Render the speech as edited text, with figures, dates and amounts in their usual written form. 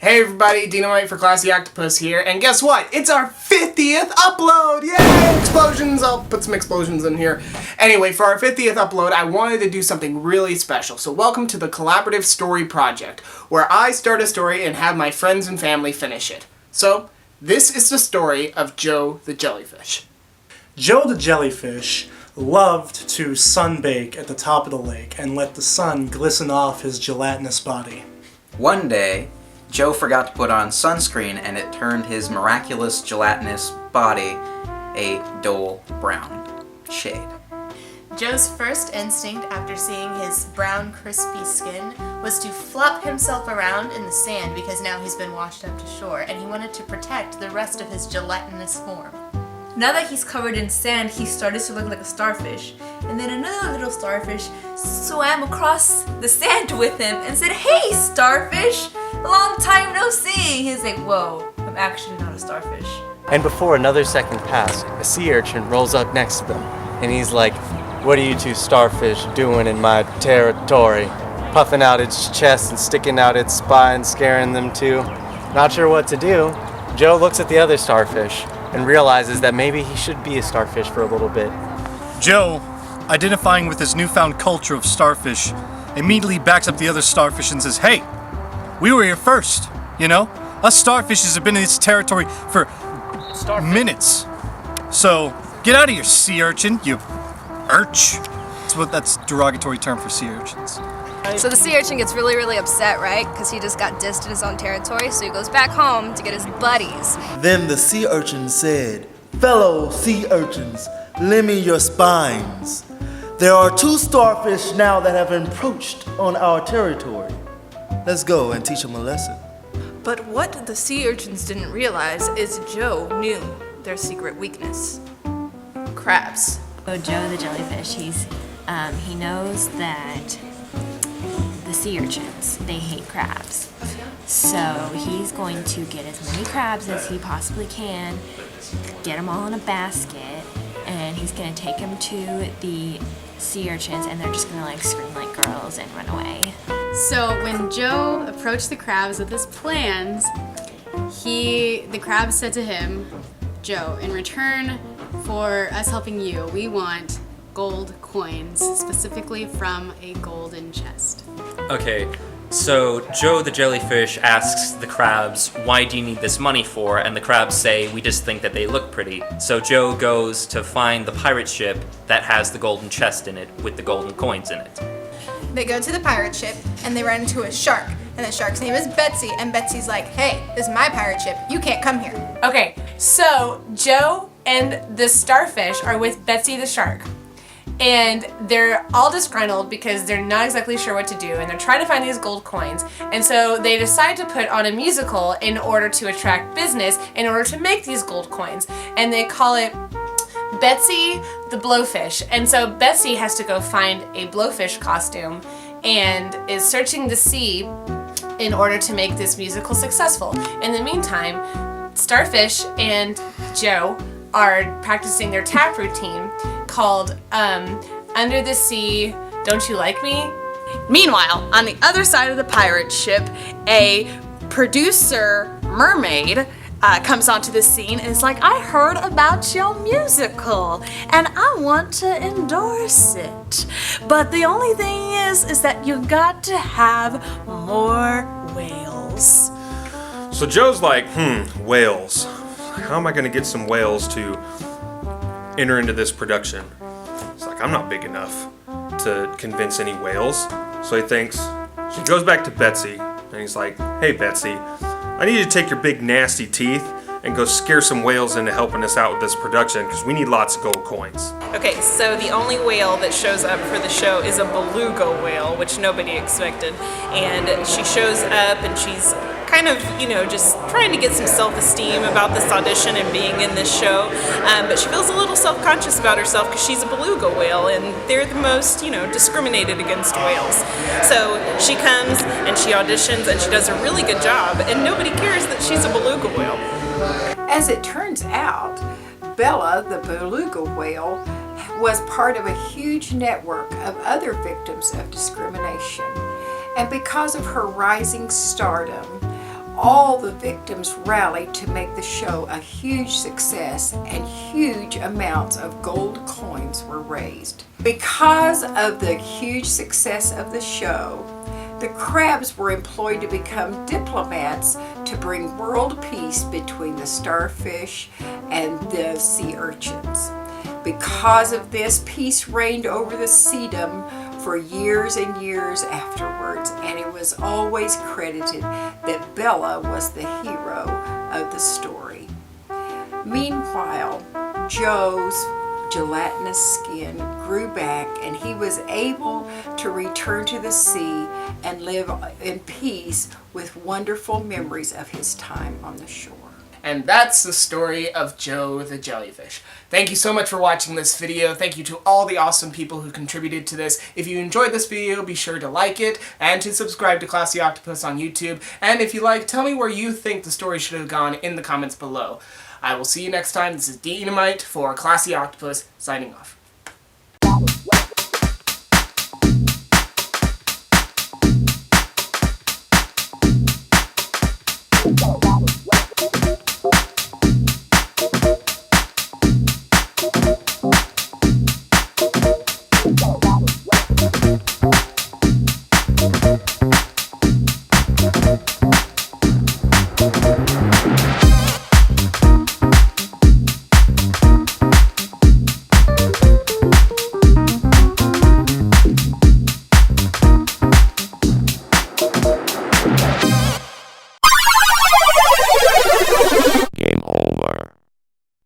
Hey everybody, Dynamite for Classy Octopus here, and guess what? It's our 50th upload! Yay! Explosions! I'll put some explosions in here. Anyway, for our 50th upload, I wanted to do something really special. So welcome to the Collaborative Story Project, where I start a story and have my friends and family finish it. So, this is the story of Joe the Jellyfish. Joe the Jellyfish loved to sunbake at the top of the lake and let the sun glisten off his gelatinous body. One day, Joe forgot to put on sunscreen and it turned his miraculous gelatinous body a dull brown shade. Joe's first instinct after seeing his brown, crispy skin was to flop himself around in the sand because now he's been washed up to shore and he wanted to protect the rest of his gelatinous form. Now that he's covered in sand, he started to look like a starfish. And then another little starfish swam across the sand with him and said, "Hey, starfish! Long time no see!" He's like, "Whoa, I'm actually not a starfish." And before another second passed, a sea urchin rolls up next to them. And he's like, "What are you two starfish doing in my territory?" Puffing out its chest and sticking out its spine, scaring them too. Not sure what to do, Joe looks at the other starfish and realizes that maybe he should be a starfish for a little bit. Joe, identifying with his newfound culture of starfish, immediately backs up the other starfish and says, "Hey, we were here first, you know? Us starfishes have been in this territory for minutes. So, get out of here, sea urchin, you urch." That's a derogatory term for sea urchins. So the sea urchin gets really upset, right? Because he just got dissed in his own territory, so he goes back home to get his buddies. Then the sea urchin said, "Fellow sea urchins, lend me your spines. There are two starfish now that have encroached on our territory. Let's go and teach them a lesson." But what the sea urchins didn't realize is Joe knew their secret weakness. Crabs. So Joe the Jellyfish, he knows that the sea urchins, they hate crabs. So he's going to get as many crabs as he possibly can, get them all in a basket, and he's going to take them to the sea urchins, and they're just going to like scream like girls and run away. So when Joe approached the crabs with his plans, the crabs said to him, "Joe, in return for us helping you, we want gold coins, specifically from a golden chest." Okay, so Joe the Jellyfish asks the crabs, "Why do you need this money for?" And the crabs say, "We just think that they look pretty." So Joe goes to find the pirate ship that has the golden chest in it with the golden coins in it. They go to the pirate ship and they run into a shark. And the shark's name is Betsy. And Betsy's like, "Hey, this is my pirate ship. You can't come here." Okay, so Joe and the starfish are with Betsy the shark. And they're all disgruntled because they're not exactly sure what to do, and they're trying to find these gold coins. And so they decide to put on a musical in order to attract business, in order to make these gold coins. And they call it Betsy the Blowfish. And so Betsy has to go find a blowfish costume and is searching the sea in order to make this musical successful. In the meantime, Starfish and Joe are practicing their tap routine called Under the Sea, Don't You Like Me? Meanwhile, on the other side of the pirate ship, a producer mermaid comes onto the scene and is like, "I heard about your musical and I want to endorse it. But the only thing is that you got to have more whales." So Joe's like, whales. How am I going to get some whales to enter into this production? He's like, I'm not big enough to convince any whales. So he thinks, so he goes back to Betsy and he's like, "Hey Betsy, I need you to take your big nasty teeth and go scare some whales into helping us out with this production because we need lots of gold coins." Okay, so the only whale that shows up for the show is a beluga whale, which nobody expected. And she shows up and she's kind of, just trying to get some self-esteem about this audition and being in this show. But she feels a little self-conscious about herself because she's a beluga whale and they're the most, discriminated against whales. So she comes and she auditions and she does a really good job and nobody cares that she's a beluga whale. As it turns out, Bella, the beluga whale, was part of a huge network of other victims of discrimination. And because of her rising stardom, all the victims rallied to make the show a huge success, and huge amounts of gold coins were raised. Because of the huge success of the show, the crabs were employed to become diplomats to bring world peace between the starfish and the sea urchins. Because of this, peace reigned over the seedom for years and years afterwards, and it was always credited that Bella was the hero of the story. Meanwhile, Joe's gelatinous skin grew back, and he was able to return to the sea and live in peace with wonderful memories of his time on the shore. And that's the story of Joe the Jellyfish. Thank you so much for watching this video. Thank you to all the awesome people who contributed to this. If you enjoyed this video, be sure to like it and to subscribe to Classy Octopus on YouTube. And if you like, tell me where you think the story should have gone in the comments below. I will see you next time. This is Dynamite for Classy Octopus, signing off.